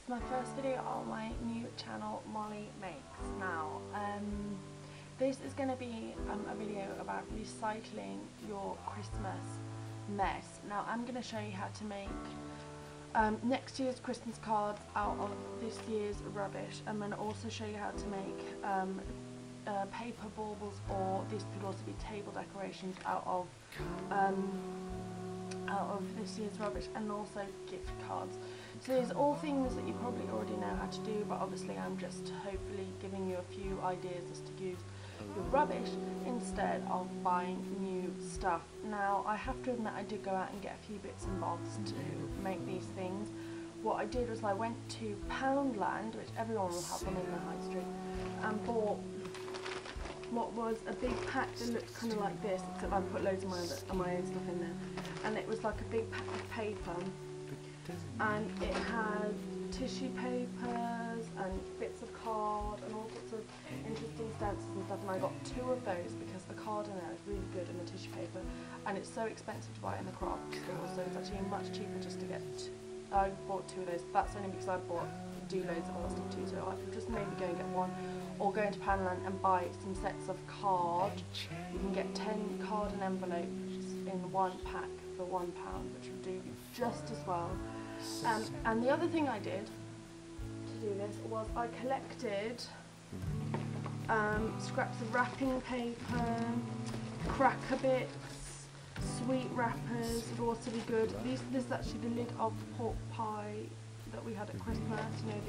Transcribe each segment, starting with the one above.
It's my first video on my new channel, Molly Makes. Now, this is going to be a video about recycling your Christmas mess. Now, I'm going to show you how to make next year's Christmas cards out of this year's rubbish. I'm going to also show you how to make paper baubles, or this could also be table decorations out of this year's rubbish, and also gift cards. So these are all things that you probably already know how to do, but obviously I'm just hopefully giving you a few ideas as to use your rubbish instead of buying new stuff. Now, I have to admit I did go out and get a few bits and bobs to make these things. What I did was I went to Poundland, which everyone will have them in the high street, and bought what was a big pack that looked kind of like this, except I put loads of my own stuff in there. And it was like a big pack of paper, and it had tissue papers and bits of card and all sorts of interesting stencils and stuff, and I got 2 of those because the card in there is really good and the tissue paper, and it's so expensive to buy in the craft store, so it's actually much cheaper just to get. I bought 2 of those. That's only because I do loads of other stuff too, so I just maybe go and get one, or go into Poundland and buy some sets of card. You can get 10 card and envelopes in one pack for £1, which will do just as well. And the other thing I did to do this was I collected scraps of wrapping paper, cracker bits, sweet wrappers would also be good. This is actually the lid of the pork pie that we had at Christmas, you know,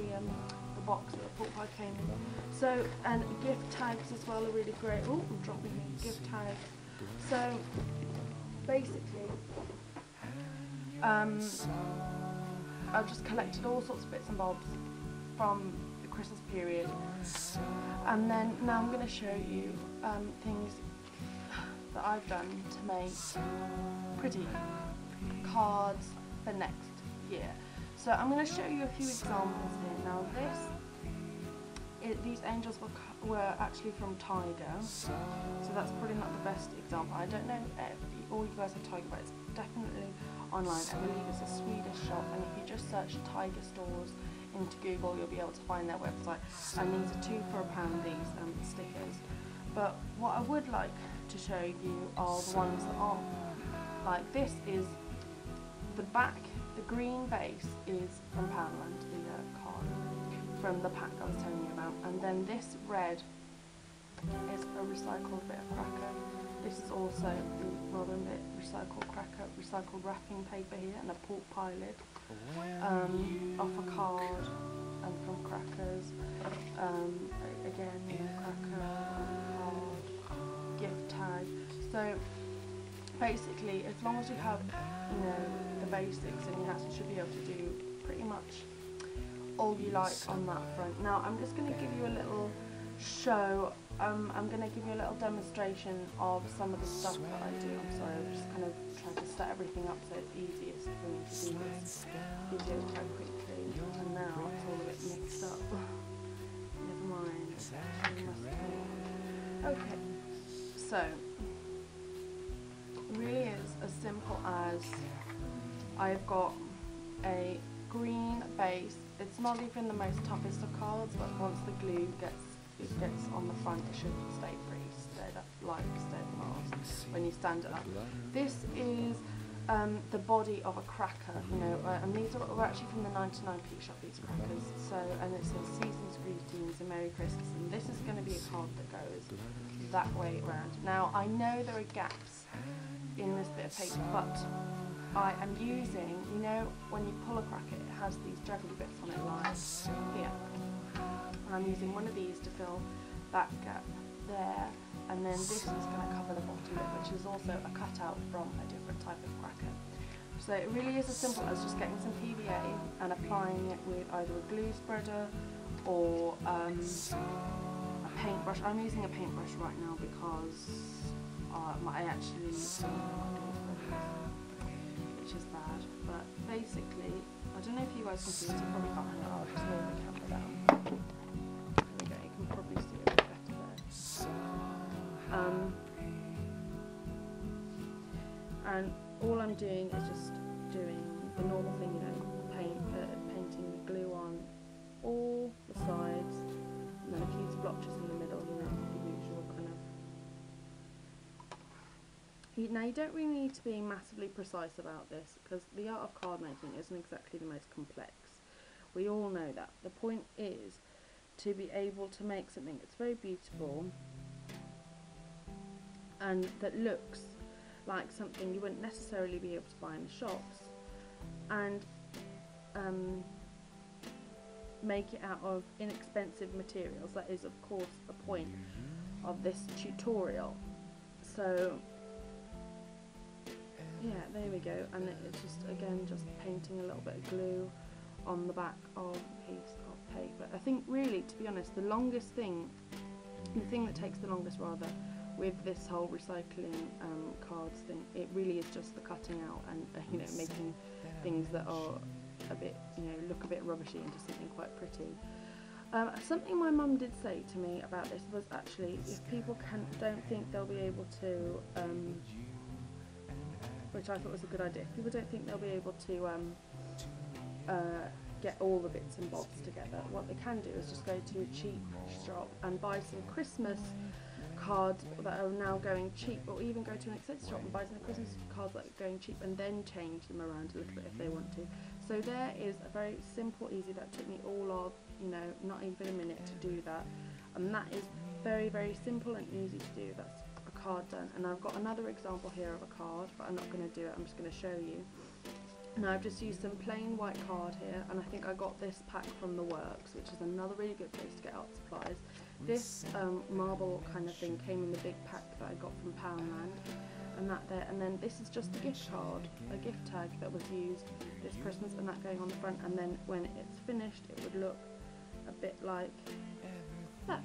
the box that the pork pie came in. So, and gift tags as well are really great. Oh, I'm dropping here, gift tags. So basically, I've just collected all sorts of bits and bobs from the Christmas period, and then now I'm going to show you things that I've done to make pretty cards for next year. So I'm going to show you a few examples here. Now these angels were actually from Tiger, so that's probably not the best example. I don't know if all you guys have Tiger, but it's definitely online. I believe it's a Swedish shop, and if you just search Tiger stores into Google, you'll be able to find their website. And these are £2 for £1, these stickers. But what I would like to show you are the ones that aren't. Like, this is the back, the green base is from Poundland, the card from the pack I was telling you about, and then this red is a recycled bit of cracker. This is also rather a bit recycled cracker, recycled wrapping paper here, and a pork pie lid off a card and from crackers. Again, cracker, card, gift tag. So basically, as long as you have, you know, the basics in your house, you should be able to do pretty much all you like on that front. Now I'm just going to give you a little show. I'm going to give you a little demonstration of some of the stuff that I do. I'm sorry, I'm just kind of trying to set everything up so it's easiest for me to do this video quite quickly. And now it's all a bit mixed up. Never mind. Okay, so it really is as simple as I've got a green base. It's not even the most toughest of cards, but once the glue gets on the front, it should stay pretty steady when you stand it up. This is the body of a cracker, you know, and these were actually from the 99p shop, these crackers. So, and it says season's greetings and Merry Christmas, and this is going to be a card that goes that way around. Now, I know there are gaps in this bit of paper, but I am using, you know, when you pull a cracker, it has these jaggedy bits on it like here. And I'm using one of these to fill that gap there, and then this is going to cover the bottom bit, which is also a cutout from a different type of cracker. So it really is as simple as just getting some PVA and applying it with either a glue spreader or a paintbrush. I'm using a paintbrush right now because I actually which is bad, but basically, I don't know if you guys can see this, you probably can't. I'll just move the camera down. There we go, you can probably see it a bit better there. And all I'm doing is just doing the normal thing, you know, painting the glue on now you don't really need to be massively precise about this, because the art of card making isn't exactly the most complex. We all know that. The point is to be able to make something that's very beautiful and that looks like something you wouldn't necessarily be able to buy in the shops, and make it out of inexpensive materials. That is, of course, the point of this tutorial. So yeah, there we go, and it's just, again, just painting a little bit of glue on the back of a piece of paper. I think, really, to be honest, the thing that takes the longest rather with this whole recycling cards thing, it really is just the cutting out and you know, making things that are a bit, you know, look a bit rubbishy into something quite pretty. Something my mum did say to me about this was, actually, if people don't think they'll be able to, which I thought was a good idea, if people don't think they'll be able to get all the bits and bobs together, what they can do is just go to a cheap shop and buy some Christmas cards that are now going cheap, or even go to an expensive shop and buy some Christmas cards that are going cheap, and then change them around a little bit if they want to. So there is a very simple, easy, that took me all of, you know, not even a minute to do that, and that is very, very simple and easy to do. That's a card done. And I've got another example here of a card, but I'm not going to do it, I'm just going to show you. Now I've just used some plain white card here, and I think I got this pack from The Works, which is another really good place to get art supplies. This marble kind of thing came in the big pack that I got from Poundland, and that there, and then this is just a gift card, a gift tag that was used this Christmas, and that going on the front, and then when it's finished it would look a bit like that.